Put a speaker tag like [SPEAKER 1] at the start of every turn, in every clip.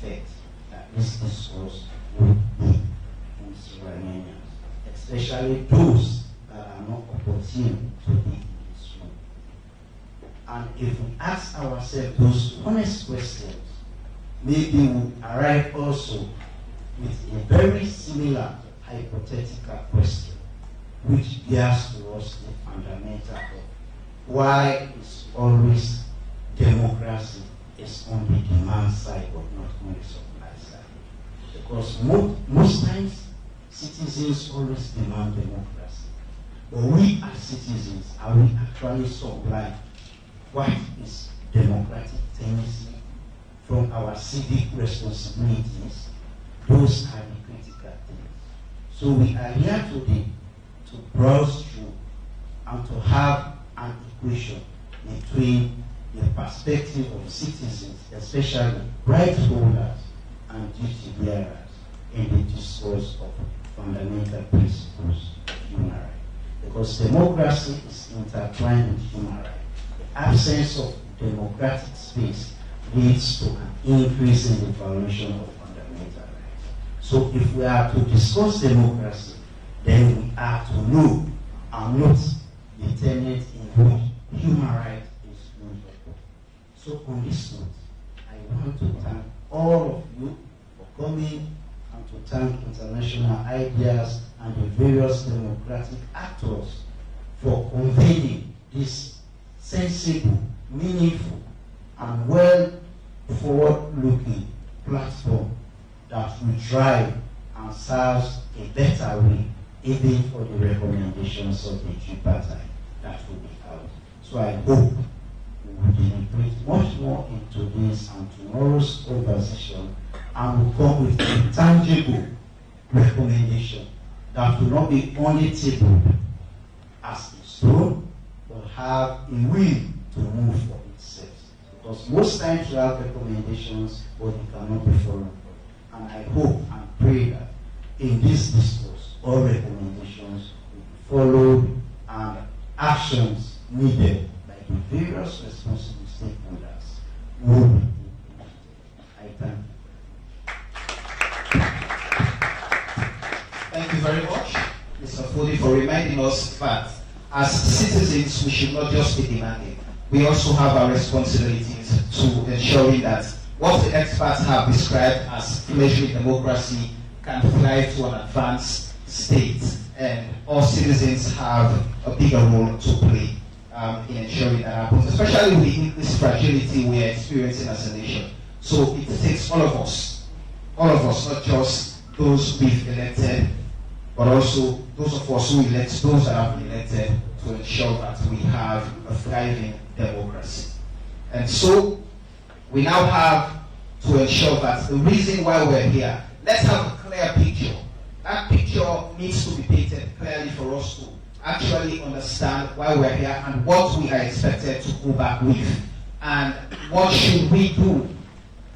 [SPEAKER 1] effect that this discourse would be on Sierra Leoneans, especially those that are not opportune to be in this room. And if we ask ourselves those honest questions, maybe we'll arrive also with a very similar hypothetical question, which bears to us the fundamental of why is always democracy is on the demand side but not on the supply side. Because most times citizens always demand democracy. But we as citizens, are we actually supplying what is democratic tendency from our civic responsibilities? Those are the critical things. So we are here today to browse through and to have an equation between the perspective of citizens, especially rights holders and duty bearers, in the discourse of fundamental principles of human rights. Because democracy is intertwined with human rights. The absence of democratic space leads to an increase in the violation of fundamental rights. So if we are to discuss democracy, then we have to know and note the tenet in which human rights is ruled upon. So on this note, I want to thank all of you for coming and to thank international ideas and the various democratic actors for convening this sensible, meaningful, and well forward-looking platform that will drive and serves a better way, even for the recommendations of the tripartite that will be out. So I hope we will deliberate much more into this and tomorrow's conversation, and will come with a tangible recommendation that will not be only tabled as a stone, but have a will to move for itself. Because most times we have recommendations, but they cannot be followed. And I hope and pray that in this discourse, all recommendations will be followed and actions needed by the various responsible stakeholders will be implemented. I thank you.
[SPEAKER 2] Thank you very much, Mr. Fodi, for reminding us that as citizens, we should not just be demanding. We also have our responsibilities to ensuring that what the experts have described as fledgling democracy can thrive to an advanced state, and all citizens have a bigger role to play in ensuring that happens, especially with this fragility we are experiencing as a nation. So it takes all of us, not just those we've elected, but also those of us who elect those that have been elected, to ensure that we have a thriving democracy. And so we now have to ensure that the reason why we're here, let's have a clear picture. That picture needs to be painted clearly for us to actually understand why we're here and what we are expected to go back with. And what should we do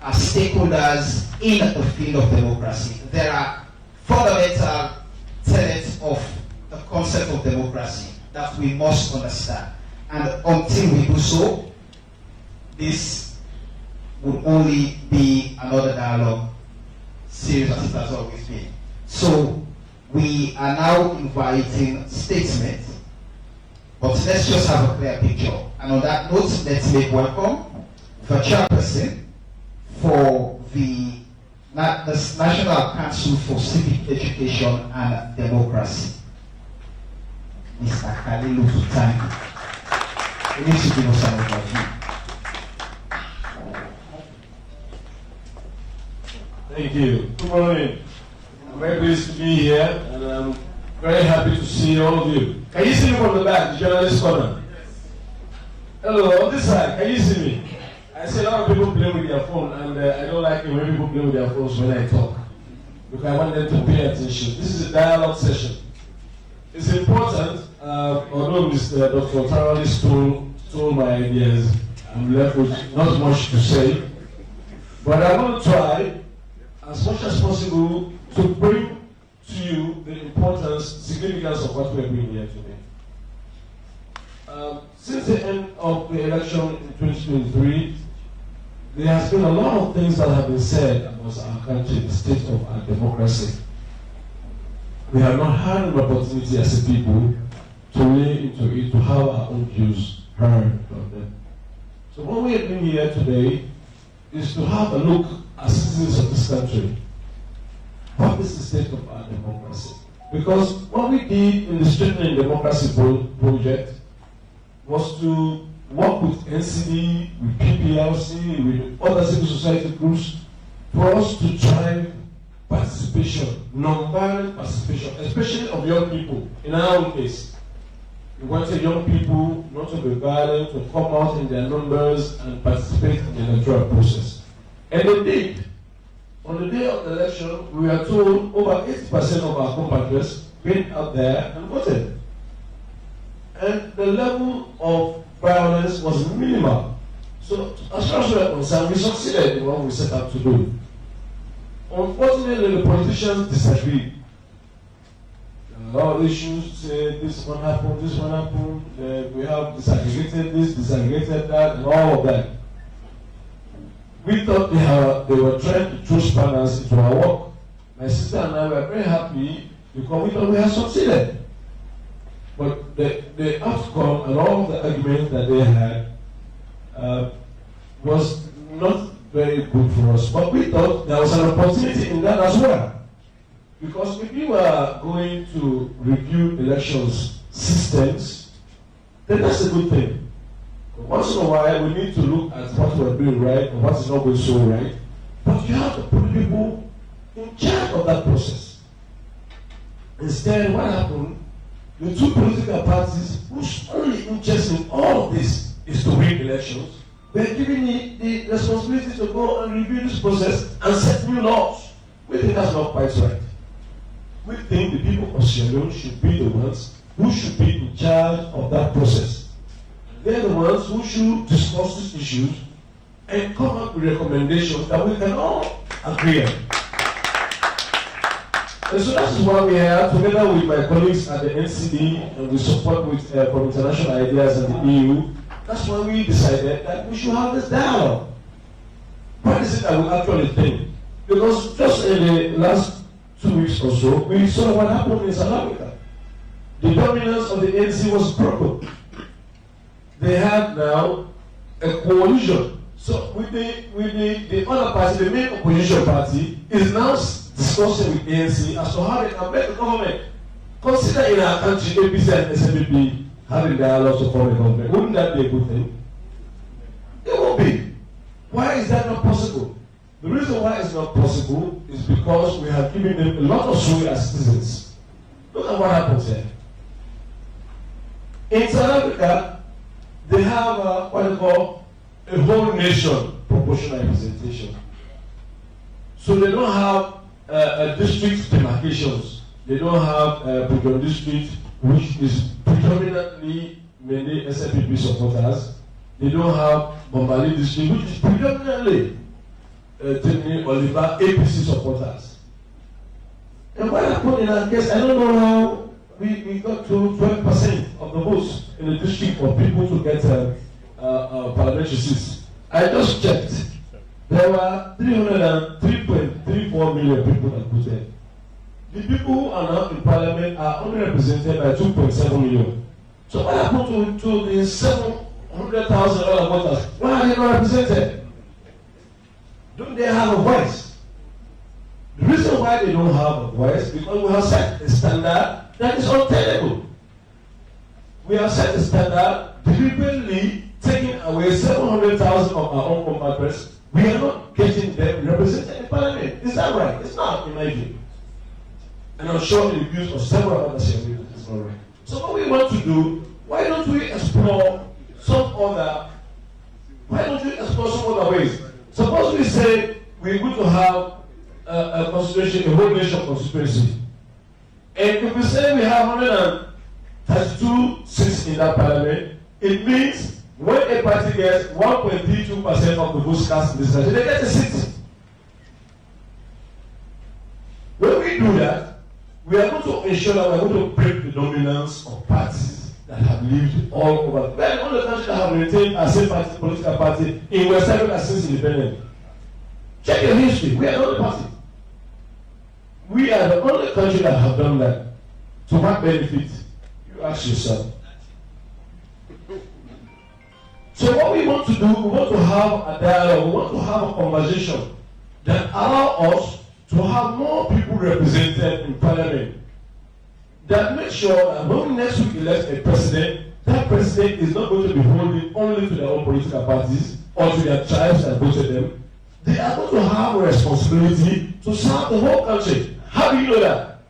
[SPEAKER 2] as stakeholders in the field of democracy? There are fundamental tenets of the concept of democracy that we must understand. And until we do so, this would only be another dialogue, series as it has always been. So we are now inviting statements, but let's just have a clear picture. And on that note, let's make welcome the chairperson for the National Council for Civic Education and Democracy, Mr. Kalilu Tutani. He needs to give us an overview.
[SPEAKER 3] Thank you. Good morning. I'm very pleased to be here, and I'm very happy to see all of you. Can you see me from the back, the journalist corner? Hello, on this side, can you see me? I see a lot of people play with their phone, and I don't like it when people play with their phones when I talk, because I want them to pay attention. This is a dialogue session. It's important, although Mr. Dr. Tarali stole my ideas, I'm left with not much to say, but I want to try as much as possible to bring to you the importance, significance of what we're doing here today. Since the end of the election in 2023, there has been a lot of things that have been said about our country, the state of our democracy. We have not had an opportunity as a people to lay into it, to have our own views heard from them. So what we have been here today is to have a look as citizens of this country. What is the state of our democracy? Because what we did in the Strengthening Democracy project was to work with NaCCED, with PPLC, with other civil society groups, for us to drive participation, non-violent participation, especially of young people. In our own case, we wanted young people not to be violent, to come out in their numbers and participate in the electoral process. And they did. On the day of the election, we were told over 80% of our compatriots went out there and voted. And the level of violence was minimal. So, as far as we are concerned, we succeeded in what we set out to do. Unfortunately, the politicians disagreed. A lot of issues say this one happened, we have disaggregated this, disaggregated that, and all of that. We thought they were trying to throw spanners into our work. My sister and I were very happy because we thought we had succeeded. But the outcome and all of the arguments that they had was not very good for us. But we thought there was an opportunity in that as well. Because if we were going to review elections systems, then that's a good thing. Once in a while, we need to look at what we're doing right and what is not going so right. But you have to put people in charge of that process. Instead, what happened? The two political parties whose only interest in all of this is to win elections were given the responsibility to go and review this process and set new laws. We think that's not quite right. We think the people of Sierra Leone should be the ones who should be in charge of that process. They're the ones who should discuss these issues and come up with recommendations that we can all agree on. And so that's why we are, together with my colleagues at the NaCCED, and we support with from International Ideas and the EU, that's why we decided that we should have this dialogue. What is it that we actually think? Because just in the last 2 weeks or so, we saw what happened in South Africa. The dominance of the ANC was broken. They have now a coalition. So with the other party, the main opposition party, is now discussing with ANC as to how they can make the government. Consider in our country, APC and SNDP having dialogue to form a government. Wouldn't that be a good thing? It will be. Why is that not possible? The reason why it's not possible is because we have given them a lot of sway as citizens. Look at what happens here. In South Africa, they have what they call a whole nation proportional representation. So they don't have district demarcations. They don't have Pujon district, which is predominantly many SNPP supporters. They don't have Bombali district, which is predominantly Oliver APC supporters. And what happened in our case, I don't know how we got to 12% of the votes in the district for people to get parliamentary seats. I just checked. There were 303.34 million people that voted. The people who are now in parliament are only represented by 2.7 million. So what happened to the 700,000 other voters? Why are they not represented? Don't they have a voice? The reason why they don't have a voice is because we have set a standard that is untenable. We have set a standard deliberately taking away 700,000 of our own compatriots. We are not getting them represented in parliament. Is that right? It's not, in my view. And I'm sure the views of several others here is not right. So what we want to do, why don't we explore some other ways? Suppose we say we're going to have a constitution, a whole nation constituency. And if we say we have 132 seats in that parliament, it means when a party gets 1.32% of the votes cast in this country, they get a seat. When we do that, we are going to ensure that we are going to break the dominance of parties that have lived all over. We are the only country that have retained a same party, political party in West Africa since independence. Check your history. We are the only party. We are the only country that have done that. To what benefit? You ask yourself. So what we want to do, we want to have a dialogue, we want to have a conversation that allow us to have more people represented in parliament. That make sure that when we next week elect a president, that president is not going to be holding only to their own political parties or to their tribes that voted them. They are going to have a responsibility to serve the whole country. How do you know that?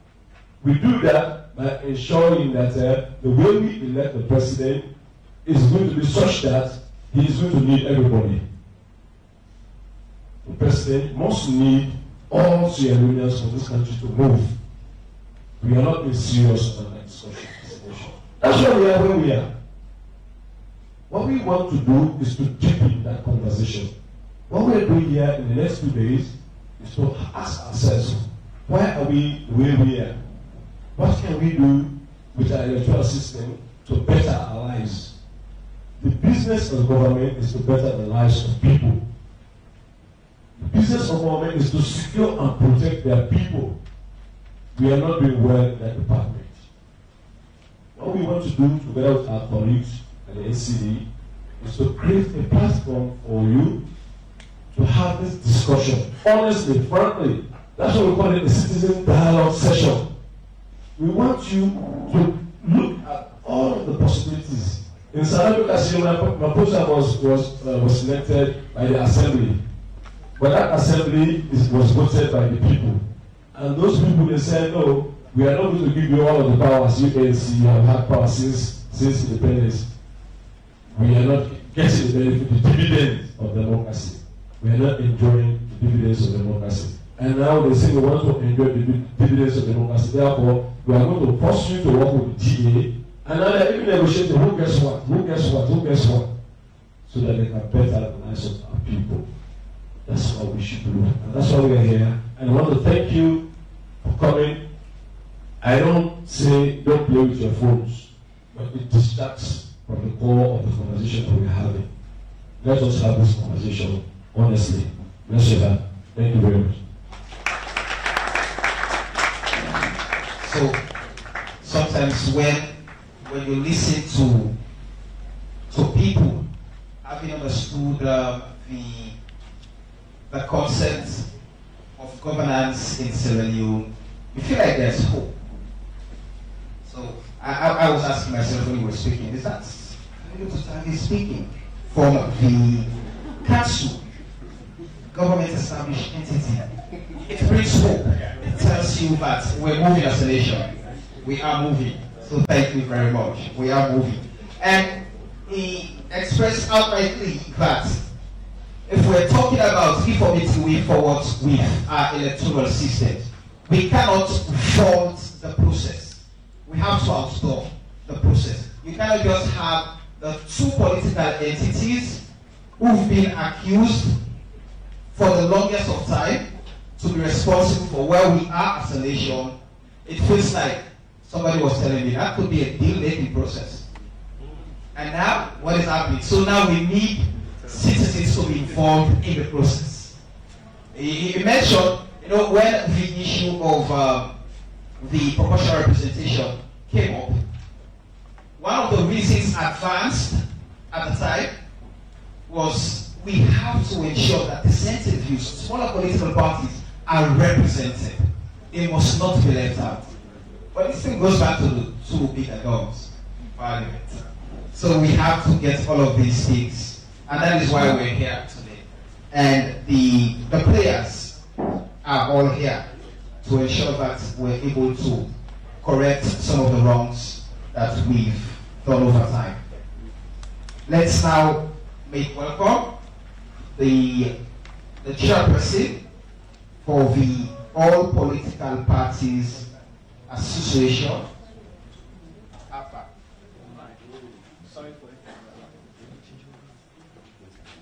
[SPEAKER 3] We do that by ensuring that the way we elect the president is going to be such that he is going to need everybody. The president must need all Sierra Leoneans for this country to move. We are not being serious about that discussion. That's why we are where we are. What we want to do is to deepen that conversation. What we are doing here in the next 2 days is to ask ourselves, why are we the way we are? What can we do with our electoral system to better our lives? The business of government is to better the lives of people. The business of government is to secure and protect their people. We are not doing well in that department. What we want to do together with our colleagues at the NaCCED is to create a platform for you to have this discussion. Honestly, frankly, that's what we call it a citizen dialogue session. We want you to look at all of the possibilities. In South Africa, my poster was selected by the assembly. But that assembly was voted by the people. And those people, they said, no, we are not going to give you all of the powers. You have had power since independence. We are not getting the benefit, the dividends of democracy. We are not enjoying the dividends of democracy. And now they say we want to enjoy the dividends of democracy. Therefore, we are going to force you to work with the GA. And now they're even negotiating who gets what, so that they can better the lives of our people. That's what we should do. And that's why we are here. And I want to thank you for coming. I don't say don't play with your phones, but it distracts from the core of the conversation that we're having. Let us have this conversation honestly. Bless you. Thank you very much.
[SPEAKER 2] So sometimes when you listen to people having understood the concept of governance in Sierra Leone, you feel like there's hope. So I was asking myself when you were speaking, is that speaking from the council, government established entity? It brings hope. It tells you that we're moving as a nation. We are moving. So thank you very much. We are moving. And he expressed outrightly that if we're talking about reformating way forward with our electoral system, we cannot fault the process. We have to outlaw the process. You cannot just have the two political entities who've been accused for the longest of time to be responsible for where we are as a nation. It feels like somebody was telling me that could be a deal-making process. And now, what is happening? So now we need citizens to be involved in the process. He mentioned, when the issue of the proportional representation came up, one of the reasons advanced at the time was we have to ensure that dissenting views, smaller political parties, are represented. They must not be left out. But this thing goes back to the two bigger guns, Parliament. So we have to get all of these things, and that is why we're here today. And the players are all here to ensure that we're able to correct some of the wrongs that we've done over time. Let's now make welcome the chairperson for the All Political Parties Association.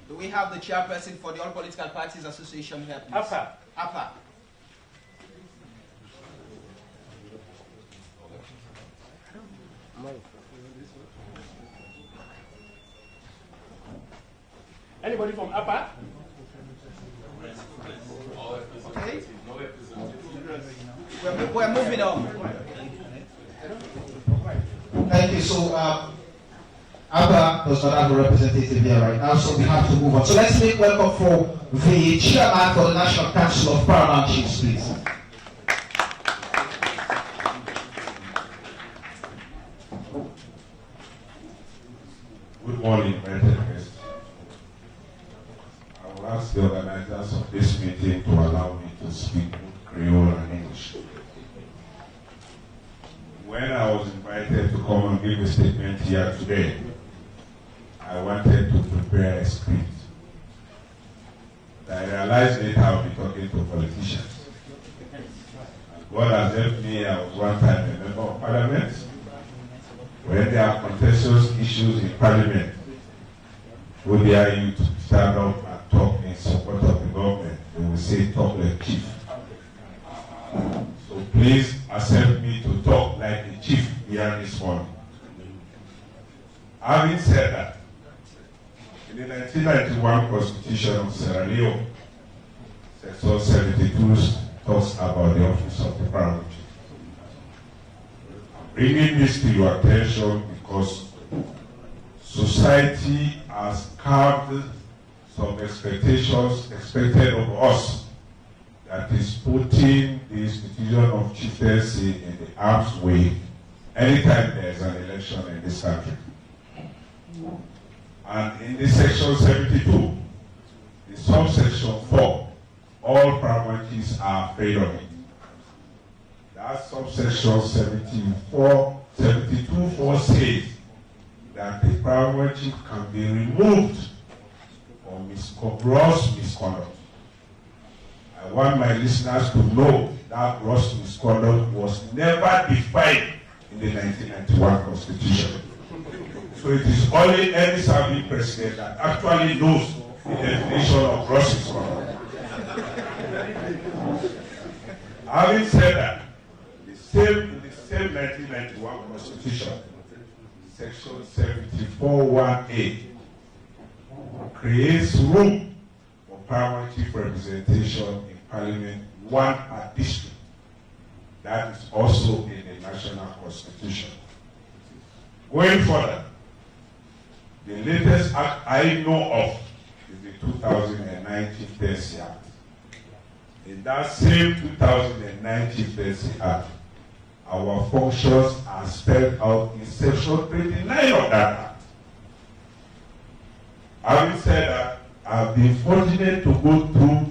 [SPEAKER 2] Do we have the chairperson for the All Political Parties Association here, please? Apa.
[SPEAKER 4] Anybody from APA?
[SPEAKER 2] Okay. We're moving on. Thank you. So, APA does not have a representative here right now, so we have to move on. So let's make welcome for the chairman for the National Council of Paramount Chiefs, please.
[SPEAKER 5] Good morning, invited guests. I will ask the organizers of this meeting to allow me to speak both Creole and English. When I was invited to come and give a statement here today, I wanted to prepare a script. I realized later I'll be talking to politicians. God has helped me. I was one time a member of parliament. When there are contentious issues in parliament, we dare you to stand up and talk in support of the government. They will say, talk like chief. So please accept me to talk like the chief here this morning. Having said that, in the 1991 Constitution of Sierra Leone, Section 72 talks about the office of the paramount chief. I'm bringing this to your attention because society has carved some expectations expected of us that is putting the institution of chieftaincy in the arm's way anytime there is an election in this country. And in this section 72, the subsection 4, all paramount chiefs are afraid of it. That subsection 72.4 says that the paramount chief can be removed for gross misconduct. I want my listeners to know that gross misconduct was never defined in the 1991 Constitution. So it is only any serving president that actually knows the definition of gross misconduct. Having said that, in the same 1991 Constitution, Section 74.1a creates room for paramount chief representation in Parliament, one per district. That is also in the National Constitution. Going further, the latest act I know of is the 2009 Chieftaincy Act. In that same 2009 Chieftaincy Act, our functions are spelled out in Section 29 of that act. Having said that, I've been fortunate to go through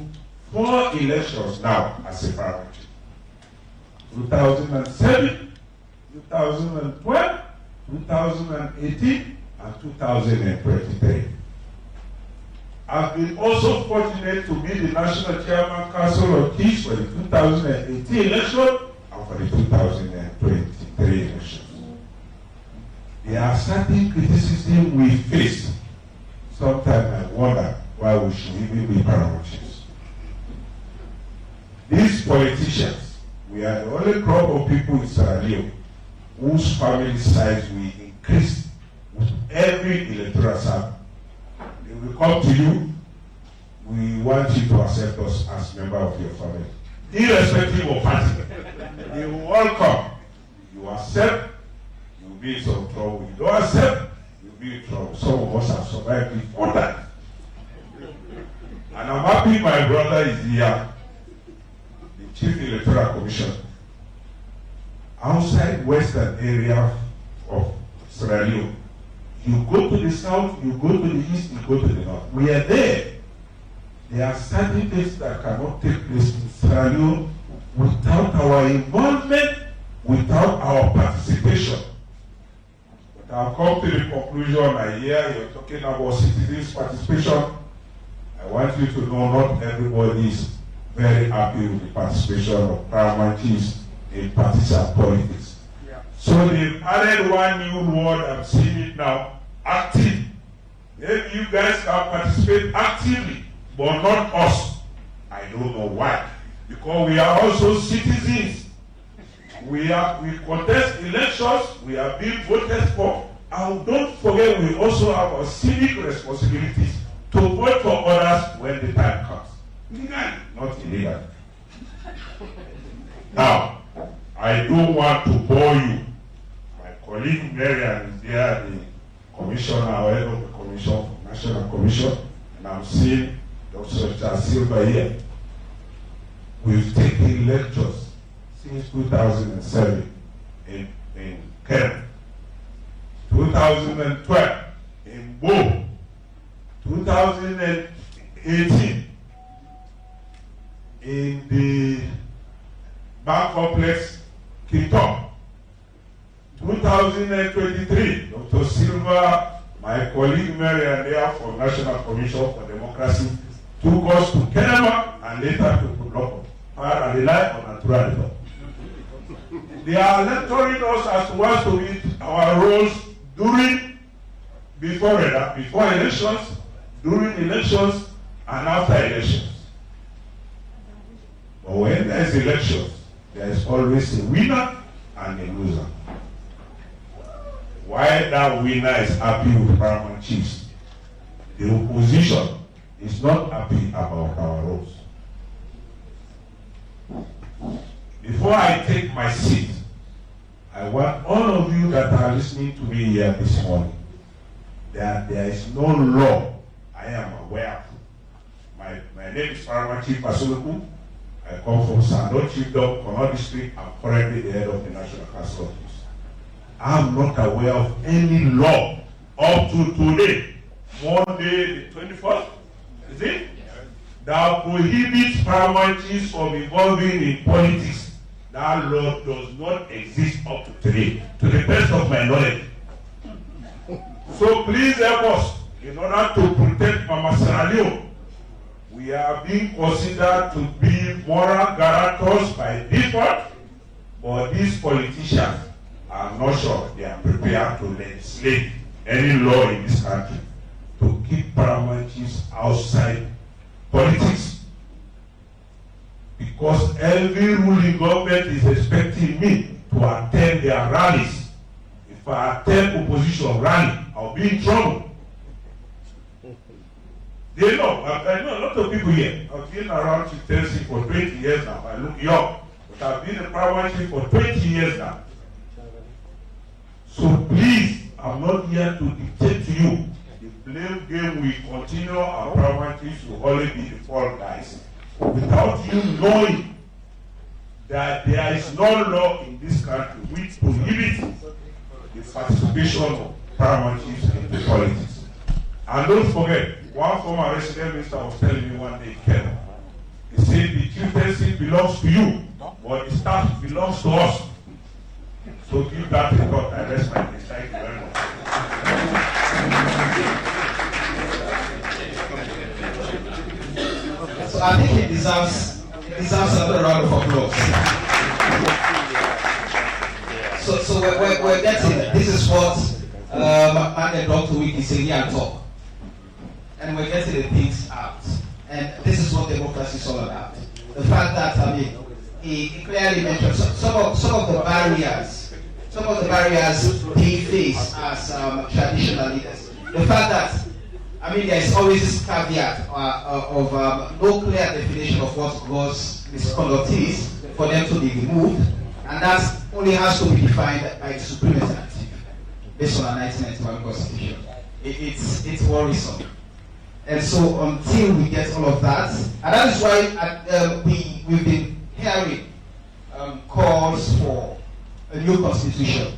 [SPEAKER 5] 4 elections now as a paramount chief. 2007, 2012, 2018, and 2023. I've been also fortunate to be the National Chairman Council of Chiefs for the 2018 election and for the 2023 elections. There are certain criticism we face. Sometimes I wonder why we should even be paramount chiefs. These politicians, we are the only crop of people in Sierra Leone whose family size will increase with every electoral cycle. They will come to you, we want you to accept us as a member of your family. Irrespective of party, they will all come. You accept, you will be in some trouble. You don't accept, you will be in trouble. Some of us have survived before that. And I'm happy my brother is here, the Chief Electoral Commission. Outside western area of Sierra Leone, you go to the south, you go to the east, you go to the north. We are there. There are certain things that cannot take place in Sierra Leone without our involvement, without our participation. But I'll come to the conclusion. I hear you're talking about citizens' participation. I want you to know not everybody is very happy with the participation of paramount chiefs in partisan politics. Yeah. So they've added one new word, I'm seeing it now, active. Maybe you guys can participate actively, but not us. I don't know why. Because we are also citizens. We contest elections, we are being voted for, and don't forget we also have our civic responsibilities to vote for others when the time comes. Legally, not illegally. Now, I don't want to bore you. My colleague Marian is there, the commissioner or head of the commission for National Commission, and I'm seeing Dr. Silva here. We've taken lectures since 2007 in Kenya, 2012 in Bo, 2018 in the Bank Complex, Kintom, 2023, Dr. Silva, my colleague Mary and there from National Commission for Democracy, took us to Kenema and later to Pudloko, and rely on Naturality. They are lecturing us as to what to be our roles before elections, during elections, and after elections. But when there is elections, there is always a winner and a loser. Why that winner is happy with paramount chiefs, the opposition is not happy about our roles. Before I take my seat, I want all of you that are listening to me here this morning that there is no law I am aware of. My name is Paramount Chief Asoluku. I come from Sando Chiefdom, Kono District. I'm currently the head of the National Council of Youth. I'm not aware of any law up to today, Monday the 21st, is it? That prohibits paramount chiefs from involving in politics. That law does not exist up to today, to the best of my knowledge. So please help us in order to protect Mama Sierra Leone. We are being considered to be moral guarantors by default, but these politicians are not sure they are prepared to legislate any law in this country to keep paramount chiefs outside politics. Because every ruling government is expecting me to attend their rallies. If I attend opposition rally, I'll be in trouble. They know, I know a lot of people here. I've been around chieftaincy for 20 years now. I look young, but I've been a paramount chief for 20 years now. So please, I'm not here to dictate to you. The blame game will continue, our paramount chiefs will always be the fall guys. Without you knowing that there is no law in this country which prohibits the participation of paramount chiefs in the politics. And don't forget, one former resident minister was telling me one day in Kenya, he said the chieftaincy belongs to you, but the staff belongs to us. So give that a thought. I rest my case. Thank you very much.
[SPEAKER 2] So I think it deserves another round of applause. So we're getting it. This is what Margaret Dr. Wiki is saying here and talk. And we're getting the things out. And this is what democracy is all about. The fact that, he clearly mentioned some of the barriers they face as traditional leaders. The fact that, there is always this caveat of no clear definition of what gross misconduct is for them to be removed, and that only has to be defined by the Supreme Executive based on our 1991 Constitution. It's worrisome. And so until we get all of that, and that is why we've been hearing calls for a new constitution.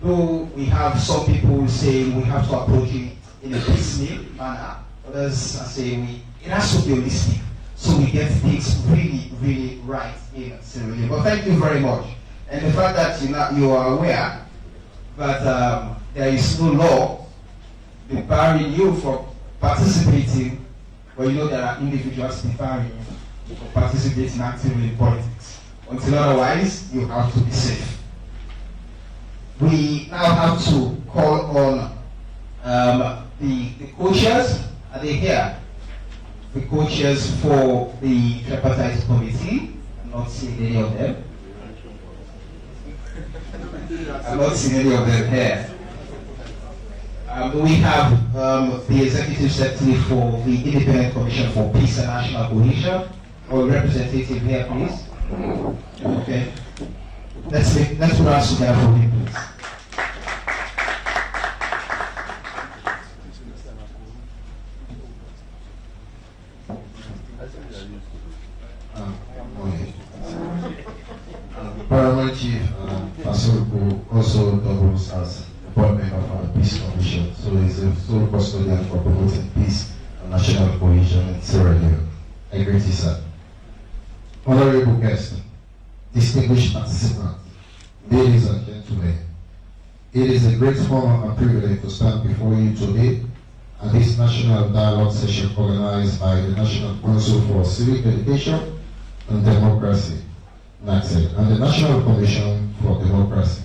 [SPEAKER 2] Though we have some people saying we have to approach it in a piecemeal manner, others are saying it has to be holistic, so we get things really, really right in Sierra Leone. But thank you very much. And the fact that you are aware that there is no law debarring you from participating, but there are individuals debarring you from participating actively in politics. Until otherwise, you have to be safe. We now have to call on the co-chairs. Are they here? The co-chairs for the tripartite committee. I'm not seeing any of them. I'm not seeing any of them here. We have the Executive Secretary for the Independent Commission for Peace and National Cohesion. Our representative here, please. Okay. Let's put our together for him, please.
[SPEAKER 4] Paramount Chief Pasoko also doubles as board member for the Peace Commission, so he's a sole custodian for promoting peace and national cohesion in Sierra Leone. I greet you, sir. Honorable guests, distinguished participants, ladies and gentlemen, it is a great honor and privilege to stand before you today at this national dialogue session organized by the National Council for Civic Education and Democracy, NaCCED, and the National Commission for Democracy.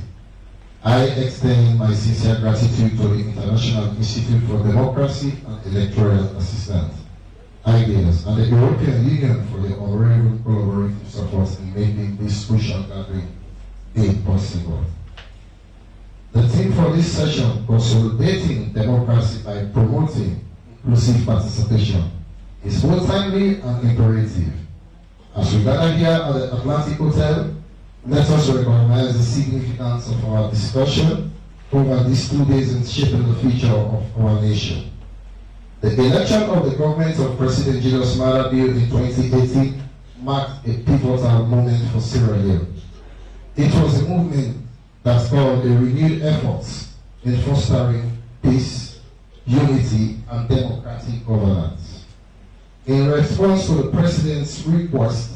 [SPEAKER 4] I extend my sincere gratitude to the International Institute for Democracy and Electoral Assistance, IDEAS, and the European Union for their unwavering collaborative support in making this crucial gathering possible. The theme for this session, Consolidating Democracy by Promoting Inclusive Participation, is both timely and imperative. As we gather here at the Atlantic Hotel, let us recognize the significance of our discussion over these 2 days in shaping the future of our nation. The election of the government of President Julius Maada Bio in 2018 marked a pivotal moment for Sierra Leone. It was a movement that spurred a renewed efforts in fostering peace, unity, and democratic governance. In response to the President's request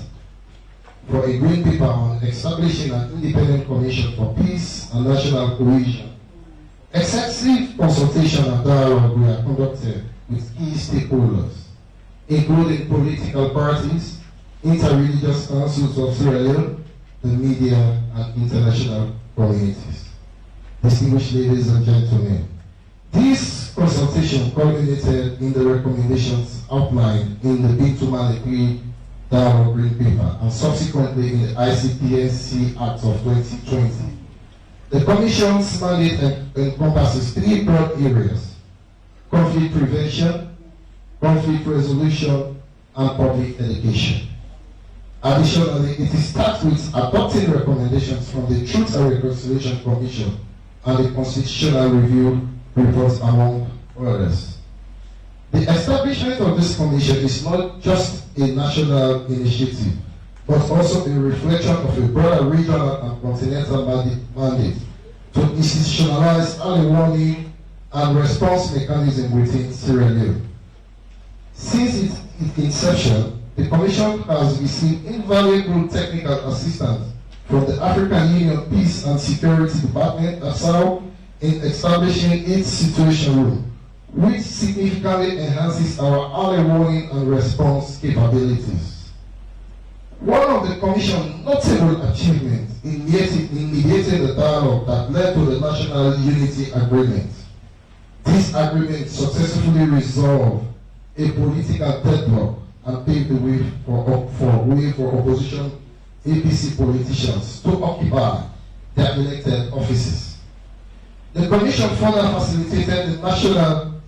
[SPEAKER 4] for a green paper on establishing an independent commission for peace and national cohesion, extensive consultation and dialogue were conducted with key stakeholders, including political parties, interreligious councils of Sierra Leone, the media, and international communities. Distinguished ladies and gentlemen, this consultation culminated in the recommendations outlined in the Big2Man Dialogue Green Paper and subsequently in the ICPNC Act of 2020. The Commission's mandate encompasses 3 broad areas: conflict prevention, conflict resolution, and public education. Additionally, it starts with adopting recommendations from the Truth and Reconciliation Commission and the Constitutional Review Report, among others. The establishment of this commission is not just a national initiative, but also a reflection of a broader regional and continental mandate to institutionalize early warning and response mechanism within Sierra Leone. Since its inception, the Commission has received invaluable technical assistance from the African Union Peace and Security Department, ASAO, in establishing its Situation Room, which significantly enhances our early warning and response capabilities. One of the Commission's notable achievements in mediating the dialogue that led to the National Unity Agreement. This agreement successfully resolved a political deadlock and paved the way for opposition APC politicians to occupy their elected offices. The Commission further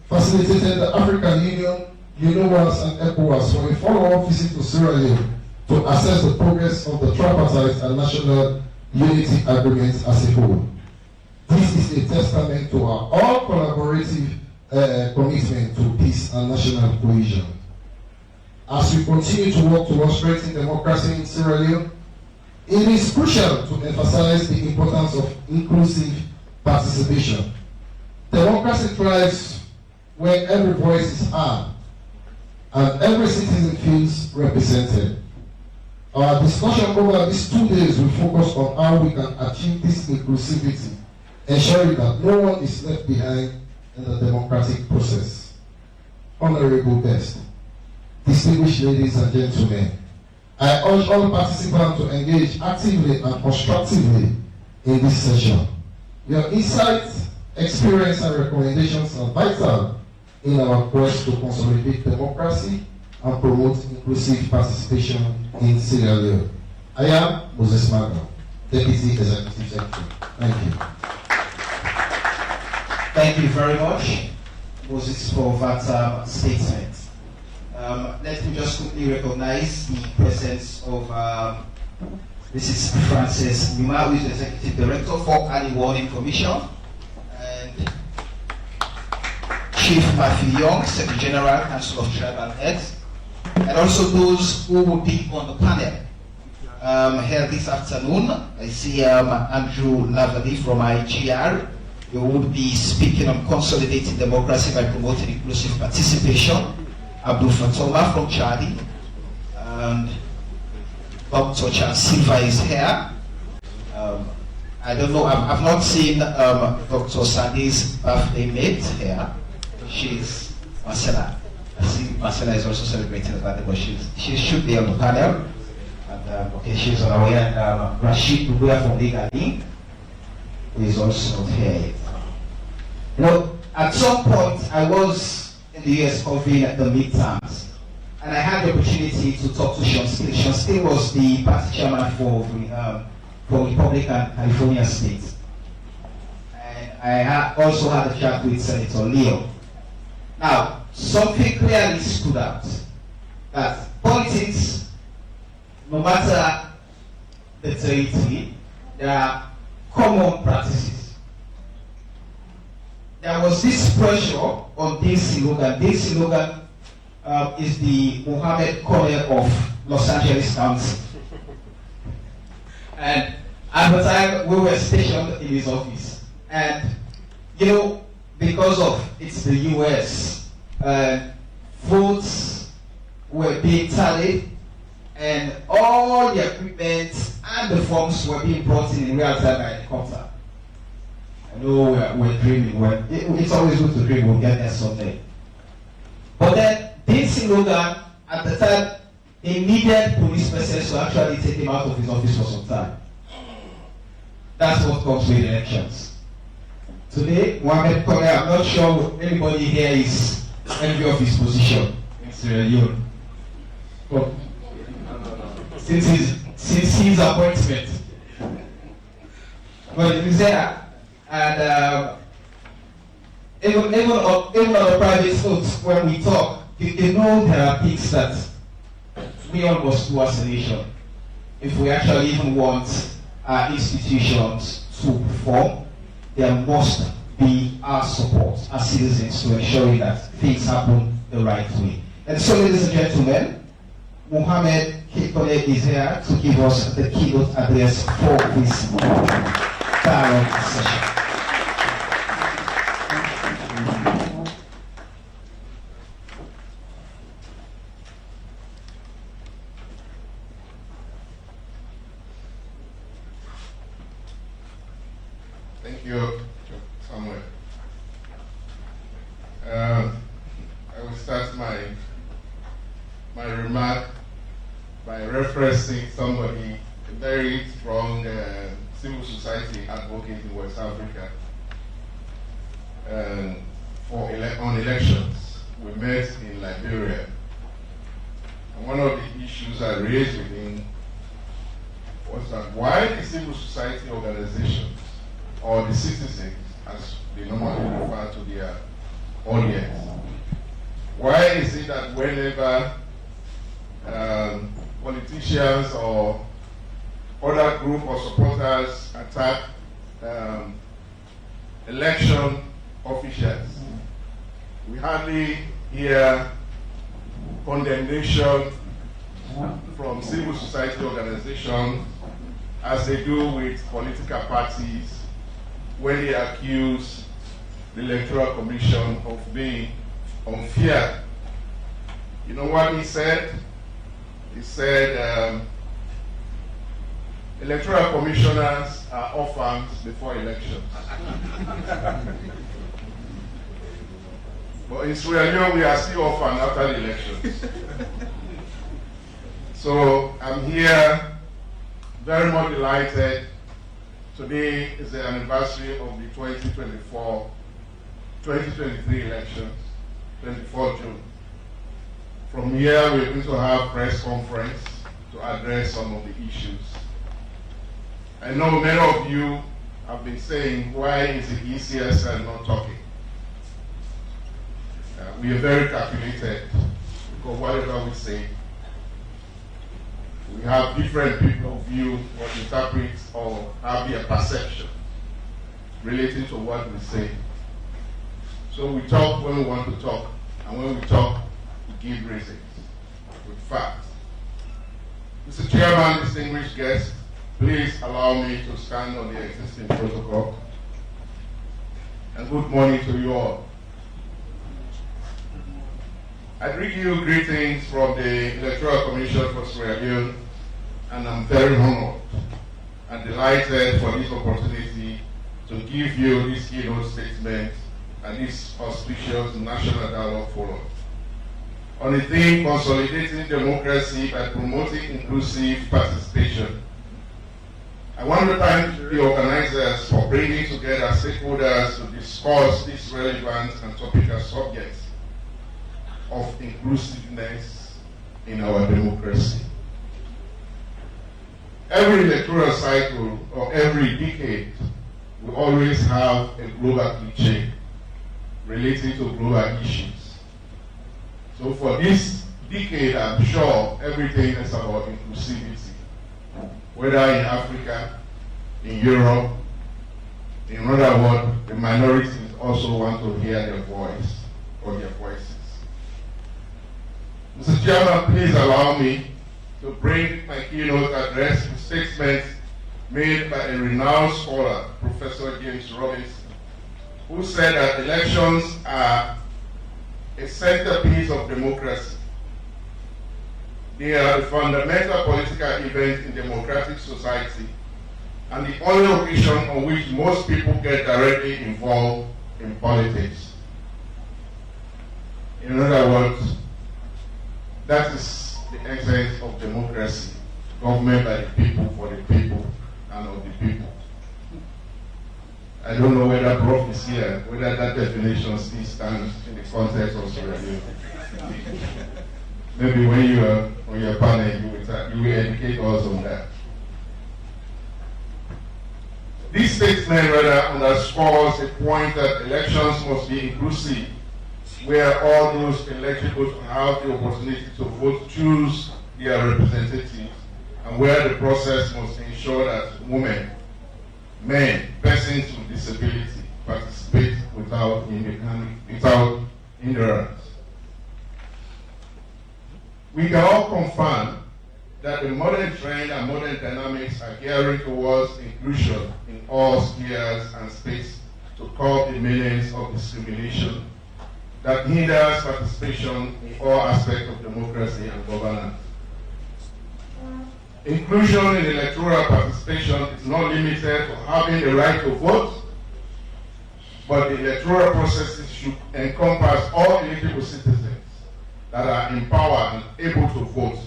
[SPEAKER 4] facilitated the African Union, UNOWAS, and ECOWAS for a follow-up visit to Sierra Leone to assess the progress of the tripartite and National Unity Agreements as a whole. This is a testament to our all-collaborative commitment to peace and national cohesion. As we continue to work towards strengthening democracy in Sierra Leone, it is crucial to emphasize the importance of inclusive participation. Democracy thrives where every voice is heard and every citizen feels represented. Our discussion over these 2 days will focus on how we can achieve this inclusivity, ensuring that no one is left behind in the democratic process. Honorable guests, distinguished ladies and gentlemen, I urge all participants to engage actively and constructively in this session. Your insights, experience, and recommendations are vital in our quest to consolidate democracy and promote inclusive participation in Sierra Leone. I am Moses Magno, Deputy Executive Secretary. Thank you.
[SPEAKER 2] Thank you very much, Moses, for that statement. Let me just quickly recognize the presence of Mrs. Frances Numa, who is the Executive Director for Early Warning Commission, and Chief Matthew Young, Secretary General, Council of Tribal Heads, and also those who will be on the panel here this afternoon. I see Andrew Lavadi from IGR. You would be speaking on consolidating democracy by promoting inclusive participation. Abdul Fatoma from Chadi, and Dr. Charles Silva is here. I don't know, I've not seen Dr. Sandy's birthday mate here. She's Marcella. I see Marcella is also celebrating the birthday, but she should be on the panel. And okay, she's on our way. And Rashid Bubuya from Ligali, who is also not here yet. You know, at some point I was in the US covering the midterms, and I had the opportunity to talk to Sean Steele. Sean Steele was the party chairman for Republican California State. And I also had a chat with Senator Leo. Now, something clearly stood out, that politics, no matter the territory, there are common practices. There was this pressure on Daisy Logan. Daisy Logan is the Mohammed Collier of Los Angeles County. And at the time, we were stationed in his office. And, you know, because of it's the US, votes were being tallied, and all the equipment and the forms were being brought in real time by helicopter. I know we're dreaming. It's always good to dream. We'll get there someday. But then, Daisy Logan, at the time, he needed police presence to actually take him out of his office for some time. That's what comes with elections. Today, Mohammed Collier, I'm not sure anybody here is envy of his position in Sierra Leone. But since his appointment, but he's there. And even on a private note, when we talk, you know there are things that we all must do as a nation if we actually even want our institutions to perform. There must be our support as citizens to ensuring that things happen the right way. And so, ladies and gentlemen, Mohammed Kekole is here to give us the keynote address for this dialogue session.
[SPEAKER 6] Thank you, Samuel. I will start my remark by referencing somebody, a very strong civil society advocate in West Africa, on elections. We met in Liberia. And one of the issues I raised with him was that why the civil society organizations, or the citizens, as they normally refer to their audience, why is it that whenever politicians or other group or supporters attack election officials, we hardly hear condemnation from civil society organizations as they do with political parties when they accuse the Electoral Commission of being unfair? You know what he said? He said electoral commissioners are orphans before elections. But in Sierra Leone, we are still orphans after the elections. So I'm here very much delighted. Today is the anniversary of the 2023 elections, 24 June. From here, we're going to have press conference to address some of the issues. I know many of you have been saying, why is the ECSL not talking? we are very calculated, because whatever we say, we have different people who view or interpret or have their perception relating to what we say. So we talk when we want to talk, and when we talk, we give reasons with facts. Mr. Chairman, distinguished guests, please allow me to stand on the existing protocol. And good morning to you all. I bring you greetings from the Electoral Commission for Sierra Leone, and I'm very honored and delighted for this opportunity to give you this keynote statement and this auspicious National Dialogue Forum on the theme Consolidating Democracy by Promoting Inclusive Participation. I want to thank the organizers for bringing together stakeholders to discuss these relevant and topical subjects of inclusiveness in our democracy. Every electoral cycle or every decade, we always have a global cliché relating to global issues. So for this decade, I'm sure everything is about inclusivity, whether in Africa, in Europe, in other words, the minorities also want to hear their voice or their voices. Mr. Chairman, please allow me to bring my keynote address with statements made by a renowned scholar, Professor James Robinson, who said that elections are a centerpiece of democracy. They are a fundamental political event in democratic society and the only occasion on which most people get directly involved in politics. In other words, that is the essence of democracy, government by the people, for the people, and of the people. I don't know whether Prof is here, whether that definition still stands in the context of Sierra Leone. Maybe when you are on your panel, you will educate us on that. This statement rather underscores the point that elections must be inclusive, where all those eligible to have the opportunity to vote choose their representatives, and where the process must ensure that women, men, persons with disability participate without hindrance. We can all confirm that the modern trend and modern dynamics are gearing towards inclusion in all spheres and space to curb the menace of discrimination that hinders participation in all aspects of democracy and governance. Inclusion in electoral participation is not limited to having the right to vote, but the electoral processes should encompass all eligible citizens that are empowered and able to vote,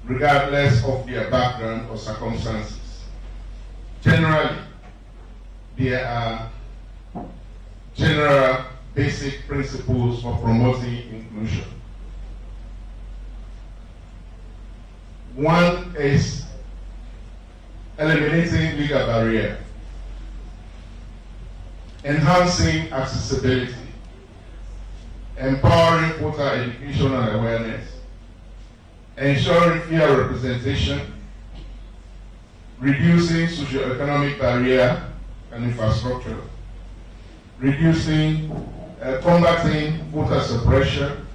[SPEAKER 6] regardless of their background or circumstances. Generally, there are general basic principles for promoting inclusion. One is eliminating legal barrier, enhancing accessibility, empowering voter education and awareness, ensuring fair representation, reducing socioeconomic barrier and infrastructure, combating voter suppression,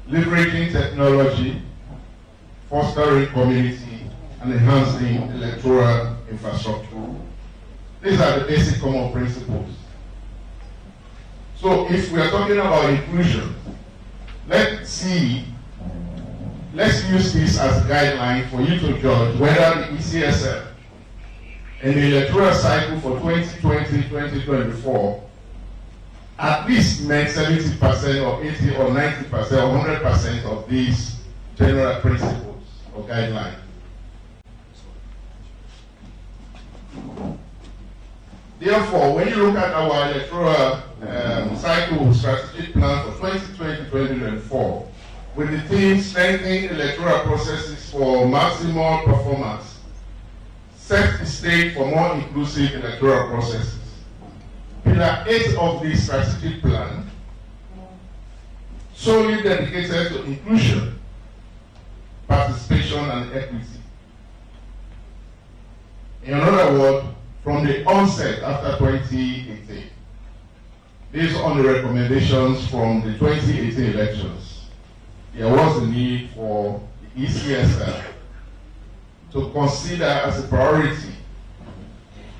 [SPEAKER 6] leveraging technology, fostering community, and enhancing electoral infrastructure. These are the basic common principles. So if we are talking about inclusion, let's use this as a guideline for you to judge whether the ECSL in the electoral cycle for 2020-2024 at least met 70% or 80 or 90% or 100% of these general principles or guidelines. Therefore, when you look at our electoral cycle strategic plan for 2020-2024, with the theme strengthening electoral processes for maximum performance, set the stage for more inclusive electoral processes. Pillar 8 of the strategic plan solely dedicated to inclusion, participation, and equity. In other words, from the onset after 2018, based on the recommendations from the 2018 elections, there was a need for the ECSL to consider as a priority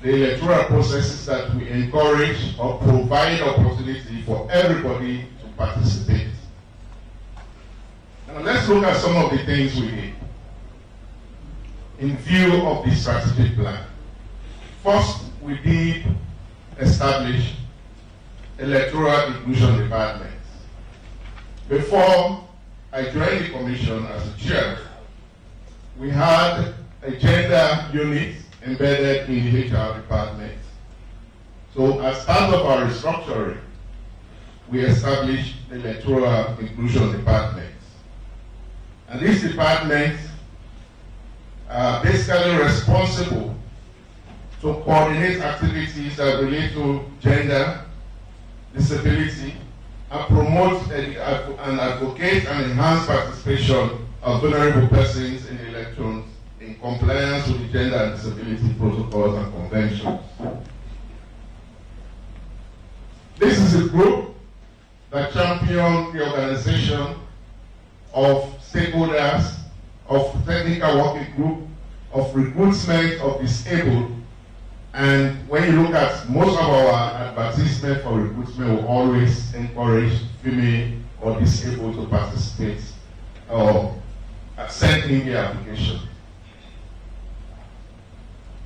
[SPEAKER 6] the electoral processes that we encourage or provide opportunity for everybody to participate. Now let's look at some of the things we did in view of the strategic plan. First, we did establish electoral inclusion departments. Before I joined the commission as a chair, we had a gender unit embedded in the HR department. So as part of our restructuring, we established the electoral inclusion department. And these departments are basically responsible to coordinate activities that relate to gender, disability, and promote and advocate and enhance participation of vulnerable persons in elections in compliance with the gender and disability protocols and conventions. This is a group that champions the organization of stakeholders, of technical working group, of recruitment of disabled. And when you look at most of our advertisement for recruitment, we always encourage female or disabled to participate or send in the application.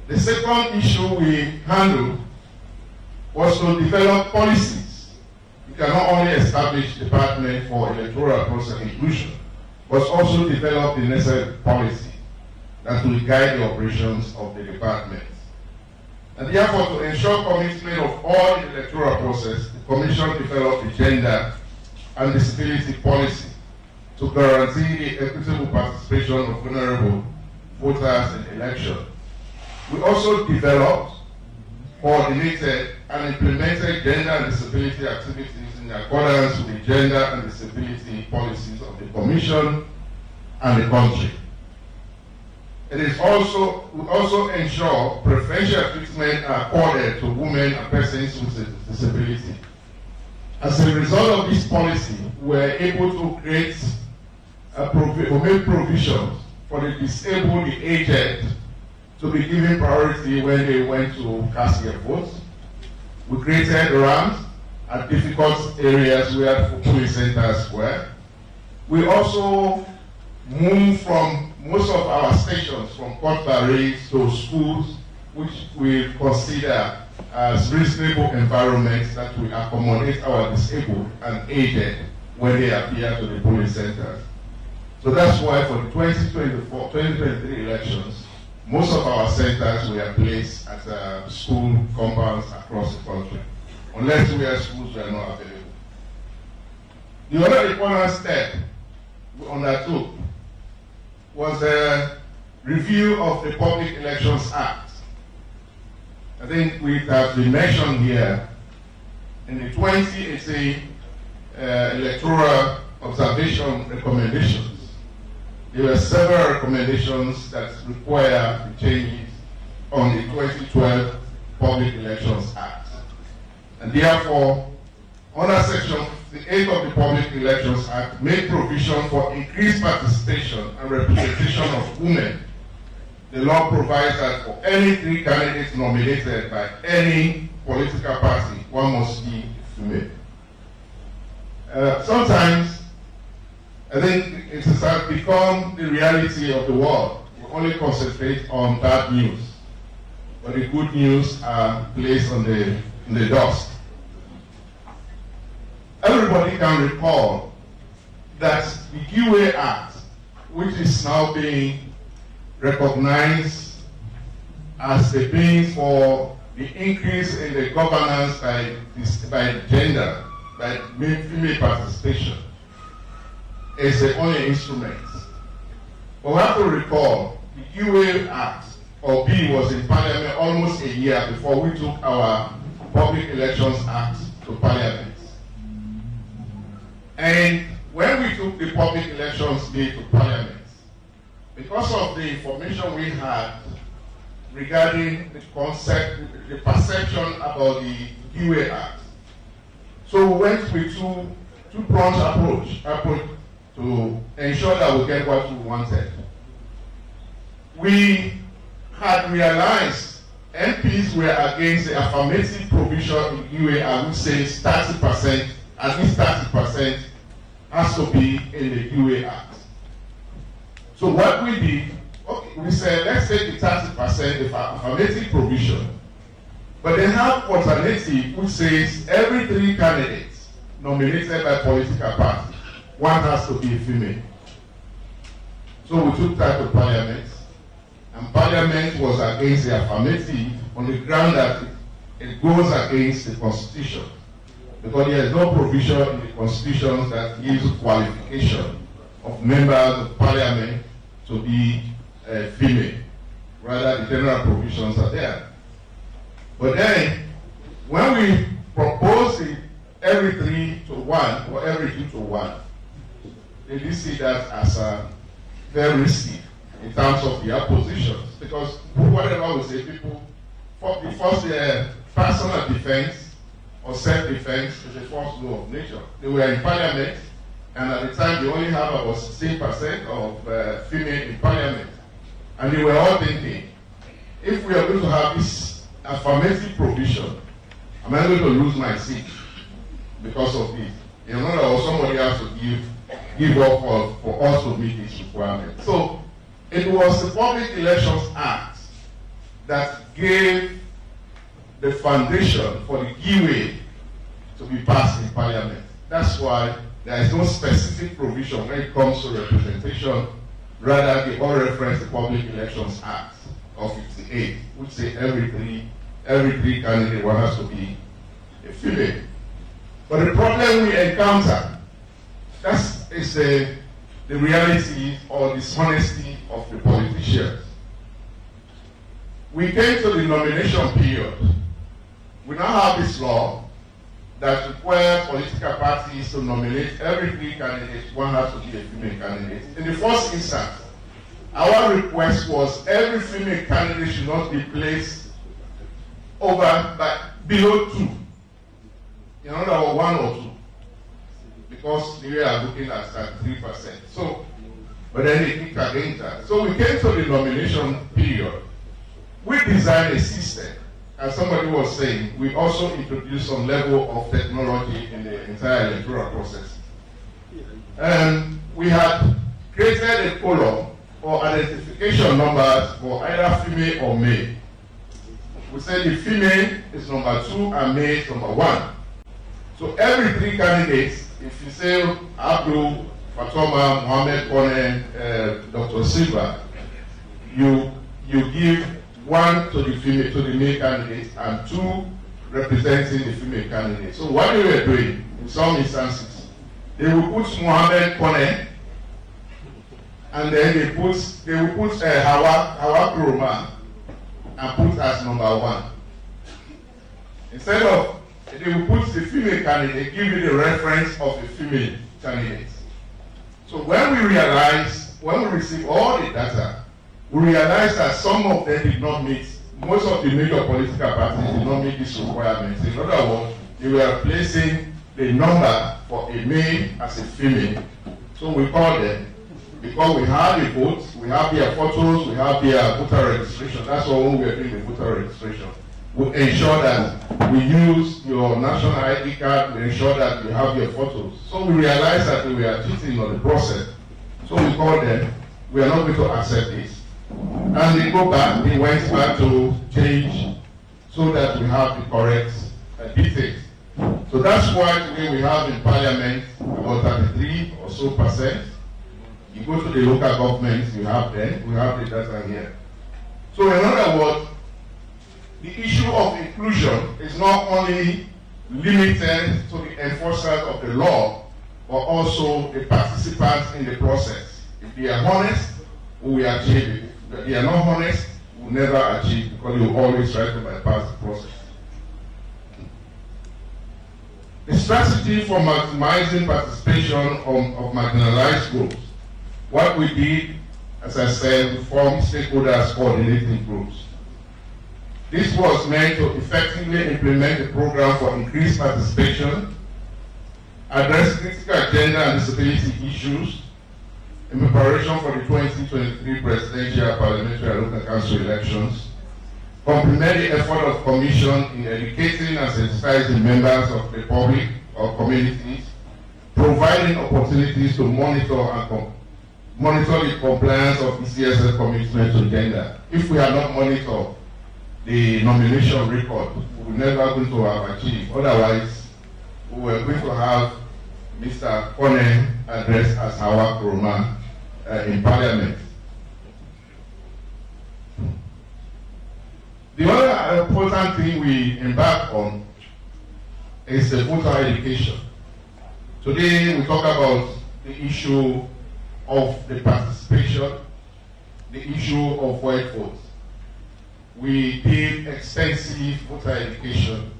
[SPEAKER 6] The second issue we handled was to develop policies. We cannot only establish department for electoral process inclusion, but also develop the necessary policy that will guide the operations of the department. And therefore, to ensure commitment of all the electoral process, the Commission developed a gender and disability policy to guarantee the equitable participation of vulnerable voters in elections. We also developed, coordinated, and implemented gender and disability activities in accordance with the gender and disability policies of the Commission and the country. We also ensure preferential treatment are accorded to women and persons with disability. As a result of this policy, we were able to create make provisions for the disabled, the aged, to be given priority when they went to cast their votes. We created ramps at difficult areas where polling centers were. We also moved from most of our stations from court barriers to schools, which we consider as reasonable environments that will accommodate our disabled and aged when they appear to the polling centers. So that's why for the 2023 elections, most of our centers were placed at school compounds across the country, unless where schools were not available. The other important step we undertook was a review of the Public Elections Act. I think it has been mentioned here in the 2018 electoral observation recommendations. There were several recommendations that require the changes on the 2012 Public Elections Act. And therefore, under Section 58 of the Public Elections Act, made provision for increased participation and representation of women. The law provides that for any 3 candidates nominated by any political party, one must be female. Sometimes, I think it has become the reality of the world. We only concentrate on bad news, but the good news are placed in the dust. Everybody can recall that the Giwe Act, which is now being recognized as the means for the increase in the governance by gender, by female participation, is the only instrument. But we have to recall the Giwe Act, or B, was in Parliament almost a year before we took our Public Elections Act to Parliament. And when we took the public elections bill to Parliament, because of the information we had regarding the concept, the perception about the UA Act, so we went with two-pronged approach to ensure that we get what we wanted. We had realized MPs were against the affirmative provision in UA Act, which says 30%, at least 30% has to be in the UA Act. So what we did, okay, we said, let's take the 30% of affirmative provision, but they have alternative which says every 3 candidates nominated by political party, 1 has to be a female. So we took that to Parliament, and Parliament was against the affirmative on the ground that it goes against the Constitution, because there is no provision in the Constitution that gives qualification of members of Parliament to be female. Rather, the general provisions are there. But then, when we propose it every 3 to 1 or every 2 to 1, they did see that as very risky in terms of their positions, because whatever we say, people, for the first personal defense or self-defense is the first law of nature. They were in Parliament, and at the time they only have about 16% of female in Parliament. And they were all thinking, if we are going to have this affirmative provision, am I going to lose my seat because of this? In other words, somebody has to give up for us to meet this requirement. So it was the Public Elections Act that gave the foundation for the giveaway to be passed in Parliament. That's why there is no specific provision when it comes to representation. Rather, they all reference the Public Elections Act of 58, which say every three candidates, 1 has to be a female. But the problem we encounter, that is the reality or dishonesty of the politicians. We came to the nomination period. We now have this law that requires political parties to nominate every 3 candidates, 1 has to be a female candidate. In the first instance, our request was every female candidate should not be placed below 2. In other words, 1 or 2. Because we are looking at 3%. So, but then they kick against that. So we came to the nomination period. We designed a system. As somebody was saying, we also introduced some level of technology in the entire electoral process. And we had created a column for identification numbers for either female or male. We said the female is number 2 and male is number 1. So every 3 candidates, if you say Abdul, Fatoma, Mohammed, Kone, Dr. Silva, you give 1 to the female, to the male candidate, and 2 representing the female candidate. So what they were doing in some instances, they will put Mohammed Kone, and then they will put Hawa Kuruma and put as number 1. Instead of, they will put the female candidate, give you the reference of the female candidate. So when we receive all the data, we realized that some of them did not meet, most of the major political parties did not meet these requirements. In other words, they were placing the number for a male as a female. So we call them, because we have the votes, we have their photos, we have their voter registration. That's why when we are doing the voter registration, we ensure that we use your national ID card, we ensure that you have your photos. So we realized that we were cheating on the process. So we called them, we are not going to accept this. And they go back, they went back to change so that we have the correct details. So that's why today we have in Parliament about 33 or so %. You go to the local governments, you have them, we have the data here. So in other words, the issue of inclusion is not only limited to the enforcers of the law, but also the participants in the process. If they are honest, we will achieve it. If they are not honest, we will never achieve, because you always try to bypass the process. The strategy for maximizing participation of marginalized groups. What we did, as I said, we formed stakeholders coordinating groups. This was meant to effectively implement a program for increased participation, address critical agenda and disability issues in preparation for the 2023 presidential, parliamentary, and local council elections, complement the effort of Commission in educating and sensitizing members of the public or communities, providing opportunities to monitor the compliance of ECSS commitment to gender. If we are not monitored the nomination record, we're never going to have achieved. Otherwise, we were going to have Mr. Kone addressed as our Kuruma in Parliament. The other important thing we embark on is the voter education. Today we talk about the issue of the participation, the issue of white votes. We did extensive voter education.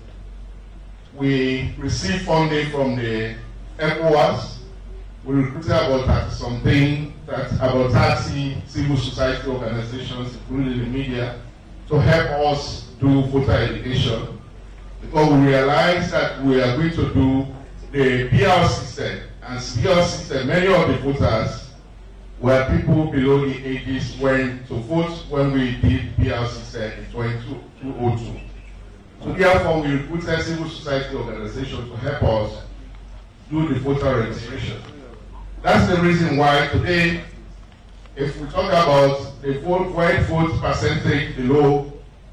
[SPEAKER 6] We received funding from the ECOWAS. We recruited about 30 civil society organizations, including the media, to help us do voter education, because we realized that we are going to do the PR system, and PR system, many of the voters were people below the ages went to vote when we did PR system in 2002. So therefore, we recruited civil society organizations to help us do the voter registration. That's the reason why today, if we talk about the white vote percentage below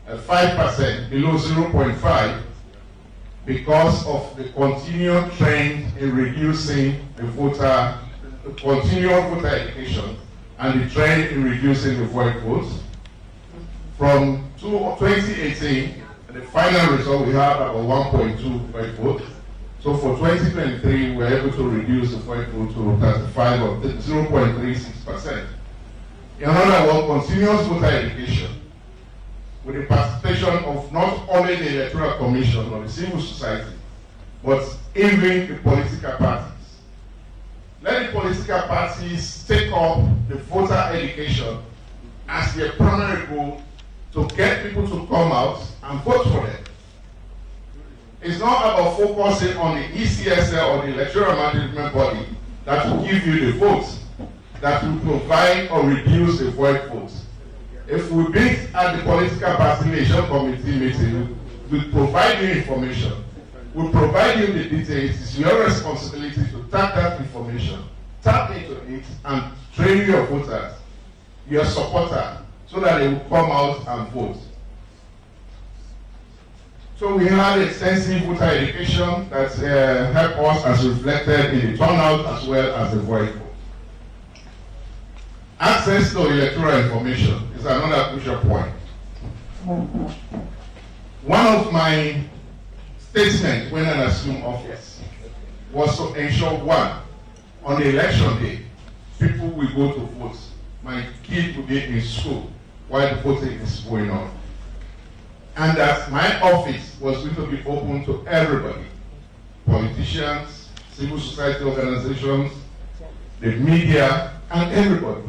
[SPEAKER 6] 5%, below 0.5, because of the continued trend in reducing the continual voter education and the trend in reducing the white votes. From 2018, the final result, we have about 1.2 white votes. So for 2023, we were able to reduce the white vote to 35 or 0.36%. In other words, continuous voter education with the participation of not only the Electoral Commission or the civil society, but even the political parties. Let the political parties take up the voter education as their primary goal to get people to come out and vote for them. It's not about focusing on the ECSL or the electoral management body that will give you the votes, that will provide or reduce the white votes. If we meet at the political party nation committee meeting, we provide you information, we provide you the details. It's your responsibility to tap that information, tap into it, and train your voters, your supporters, so that they will come out and vote. So we had extensive voter education that helped us as reflected in the turnout as well as the white vote. Access to electoral information is another crucial point. One of my statements when I assumed office was to ensure, one, on the election day, people will go to vote. My kid will be in school while the voting is going on. And that my office was going to be open to everybody, politicians, civil society organizations, the media, and everybody.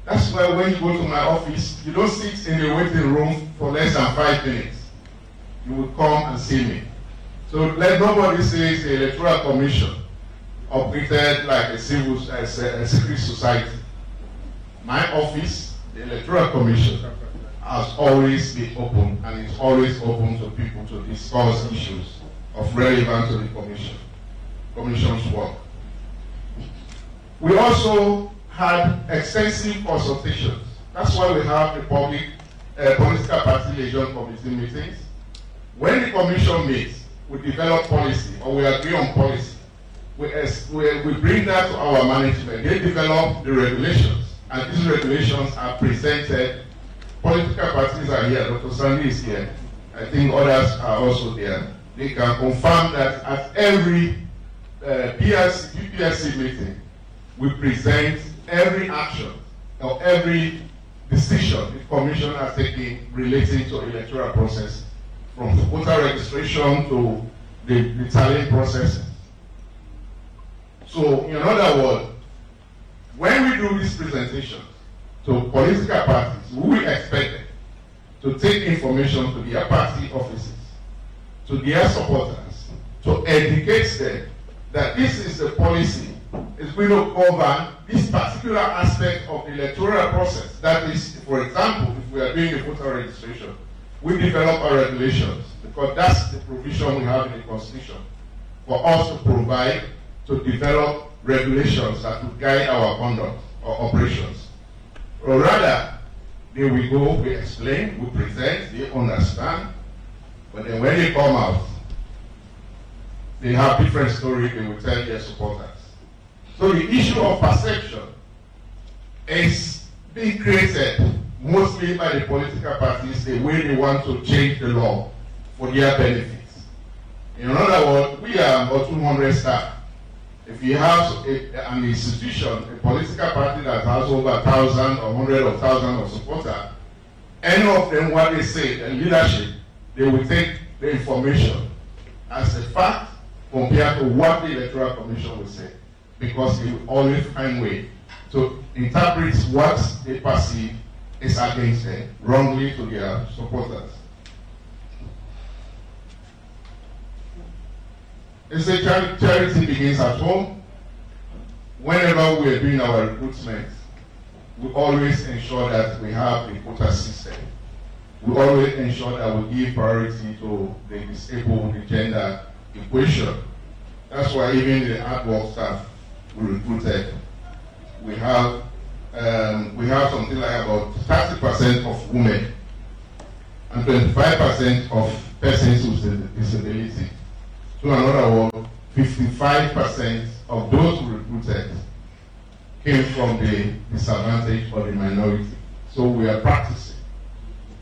[SPEAKER 6] That's why when you go to my office, you don't sit in the waiting room for less than 5 minutes. You will come and see me. So let nobody say the Electoral Commission operated like a secret society. My office, the Electoral Commission, has always been open, and is always open to people to discuss issues of relevance to the Commission's work. We also had extensive consultations. That's why we have the public political party liaison committee meetings. When the Commission meets, we develop policy, or we agree on policy. We bring that to our management. They develop the regulations, and these regulations are presented. Political parties are here. Dr. Sandy is here. I think others are also there. They can confirm that at every PPSC meeting, we present every action or every decision the Commission has taken relating to electoral process, from voter registration to the tallying process. So, in other words, when we do these presentations to political parties, we expect them to take information to their party offices, to their supporters, to educate them that this is the policy is going to govern this particular aspect of the electoral process. That is, for example, if we are doing a voter registration, we develop our regulations because that's the provision we have in the Constitution for us to provide, to develop regulations that will guide our conduct or operations. Or rather, there we go, we explain, we present, they understand, but then when they come out, they have different stories they will tell their supporters. So the issue of perception is being created mostly by the political parties the way they want to change the law for their benefits. In other words, we are about 200 staff. If you have an institution, a political party that has over 1,000 or 100,000 of supporters, any of them, what they say, the leadership, they will take the information as a fact compared to what the Electoral Commission will say, because they will always find a way to interpret what they perceive is against them, wrongly to their supporters. It's a charity begins at home. Whenever we are doing our recruitment, we always ensure that we have a quota system. We always ensure that we give priority to the disabled, the gender equation. That's why even the artwork staff we recruited, we have something like about 30% of women and 25% of persons with disability. So in other words, 55% of those who recruited came from the disadvantaged or the minority. So we are practicing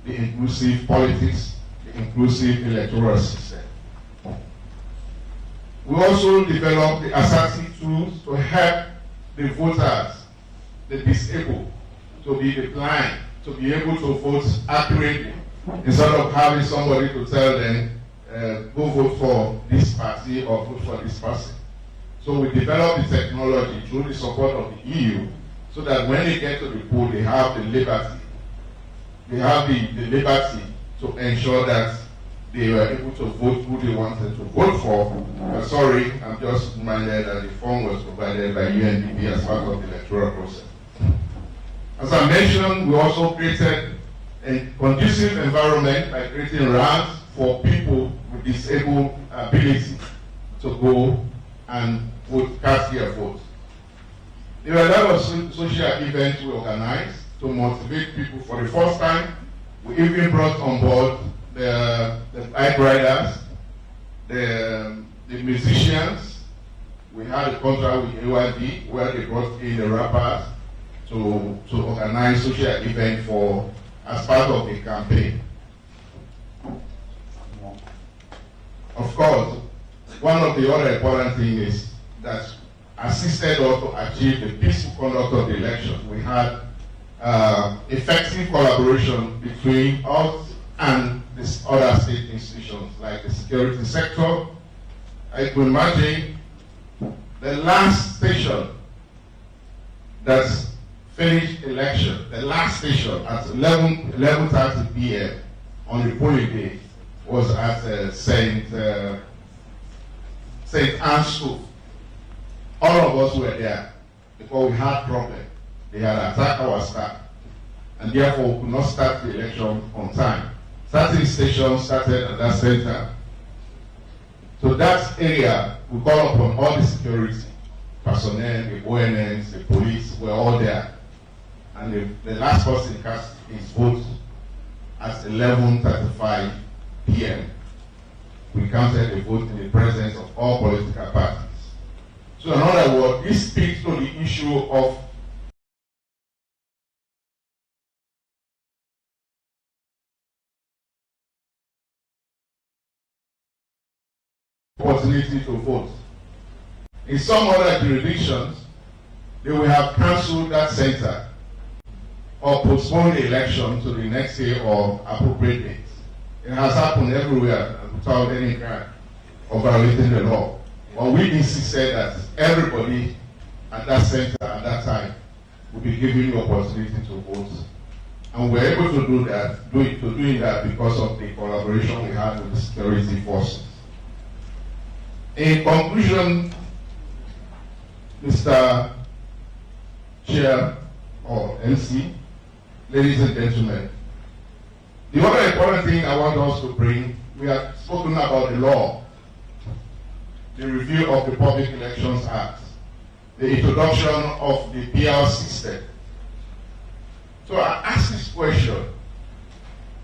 [SPEAKER 6] the inclusive politics, the inclusive electoral system. We also developed the assertive tools to help the voters, the disabled, to be the blind, to be able to vote accurately, instead of having somebody to tell them, go vote for this party or vote for this person. So we developed the technology through the support of the EU, so that when they get to the poll, they have the liberty. They have the liberty to ensure that they were able to vote who they wanted to vote for. Sorry, I'm just reminded that the form was provided by UNDP as part of the electoral process. As I mentioned, we also created a conducive environment by creating ramps for people with disabled ability to go and vote, cast their vote. There were a lot of social events we organized to motivate people. For the first time, we even brought on board the bike riders, the musicians. We had a contract with AYD where they brought in the rappers to organize social event as part of the campaign. Of course, one of the other important things is that assisted us to achieve the peaceful conduct of the election. We had effective collaboration between us and these other state institutions, like the security sector. I could imagine the last station that finished election, the last station at 11:30 p.m. on the polling day was at St. Anne's School. All of us were there because we had problems. They had attacked our staff, and therefore we could not start the election on time. Certain stations started at that center. So that area, we call upon all the security personnel, the ONNs, the police, were all there. And the last person cast his vote at 11:35 p.m. We counted the vote in the presence of all political parties. So in other words, this speaks to the issue of opportunity to vote. In some other jurisdictions, they will have cancelled that center or postponed the election to the next day or appropriate date. It has happened everywhere without any crime. or violating the law. But we insisted that everybody at that center at that time would be given the opportunity to vote. And we were able to do that, doing that because of the collaboration we had with the security forces. In conclusion, Mr. Chair or MC, ladies and gentlemen, the other important thing I want us to bring, we have spoken about the law, the review of the Public Elections Act, the introduction of the PR system. So I ask this question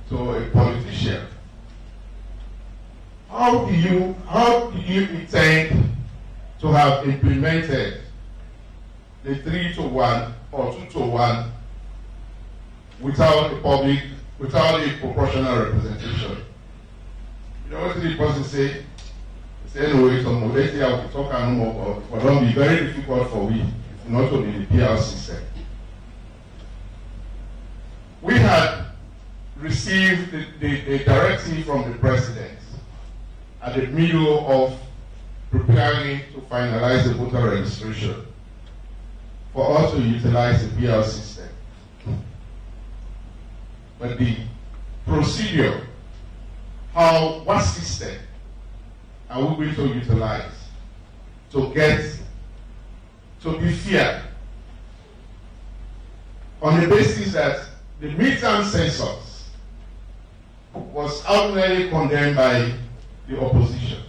[SPEAKER 6] to a politician. How do you intend to have implemented the 3-to-1 or 2-to-1 without the proportional representation? You know what the person say anyway, some modesty I will talk and more, but it will be very difficult for we not to be the PR system. We had received the directive from the president at the middle of preparing to finalize the voter registration for us to utilize the PR system. But the procedure, what system are we going to utilize to be fair on the basis that the midterm census was ultimately condemned by the opposition.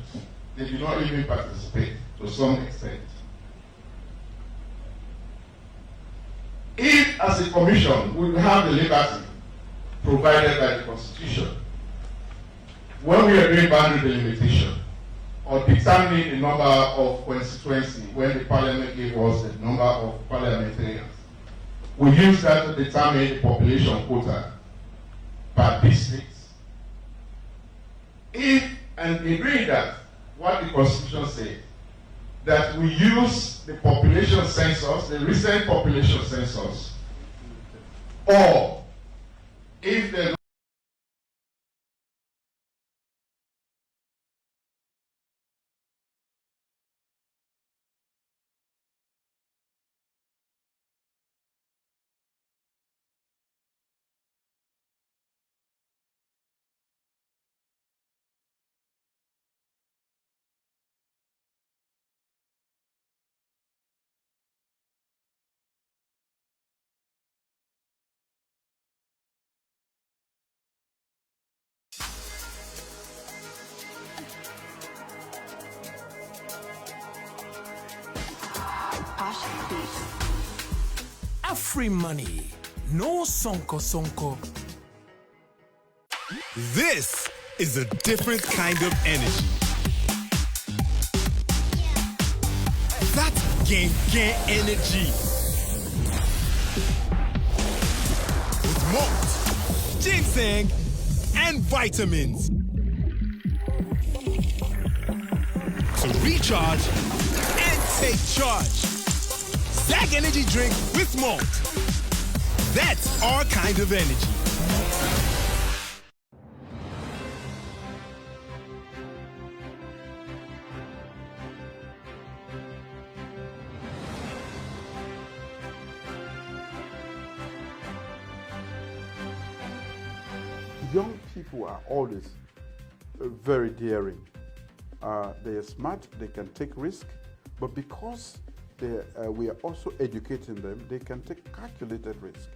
[SPEAKER 6] They did not even participate to some extent. If, as a commission, we have the liberty provided by the Constitution, when we are doing boundary delimitation or determining the number of constituencies, when the parliament gave us the number of parliamentarians, we use that to determine the population quota per district. If, and in doing that, what the Constitution says, that we use the population census, the recent population census, or if the
[SPEAKER 7] Free money, no sonko.
[SPEAKER 8] This is a different kind of energy. That's gang energy. With malt, ginseng, and vitamins. To recharge and take charge. Zag Energy Drink with malt. That's our kind of energy.
[SPEAKER 9] Young people are always very daring. They are smart, they can take risk, but because we are also educating them, they can take calculated risk.